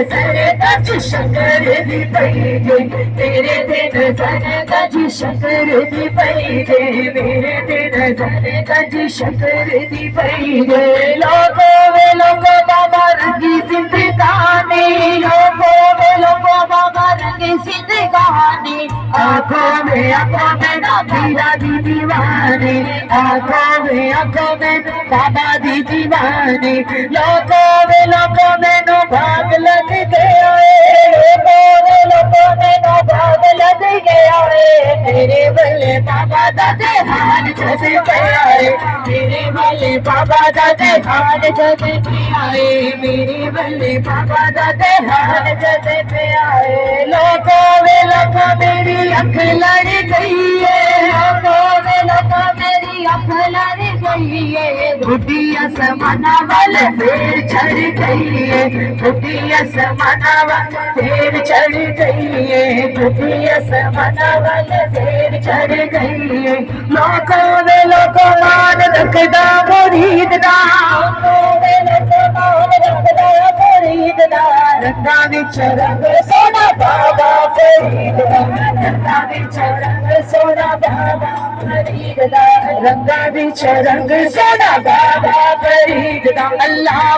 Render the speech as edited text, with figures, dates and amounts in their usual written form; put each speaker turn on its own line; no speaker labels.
नजर गज शकर दी पई जे, तेरे ते नजर गज शकर दी पई जे, मेरे ते नजर गज शकर दी पई जे। लोगो वे लोगो बाबा रंगी जिंदगानी, लोगो वे लोगो बाबा रंगी जिंदगानी, आंखों में ना पीरा दी दीवानी, आंखों में बाबा दी दीवानी। लोगों में नो भाग लग गया है, लोगों में नो भाग लग गया है, मेरे बल्ले बाबा दादे हाथ जैसे प्यारे, मेरे बल्ले बाबा दादे हाथ जैसे प्यारे, मेरे बल्ले बाबा दादे हाथ जैसे प्यारे। लोगों मेरी अख लड़ गई है, लोगों मेरी अख लड़ गई है, बुढ़िया समाना वाले फिर चढ़ गई है, बुढ़िया समाना वाले फिर चढ़ गई है, बुढ़िया समाना वाले फिर चढ़ गई है। लोगों मान रखदा मुरीददा, लोगों मान रखदा मुरीददा, रंगा विच रंग सोना बाबा फरीदा, रंगा विच रंग सोना बाबा फरीदा, रंगा विच रंग सोना बाबा फरीदा। अल्लाह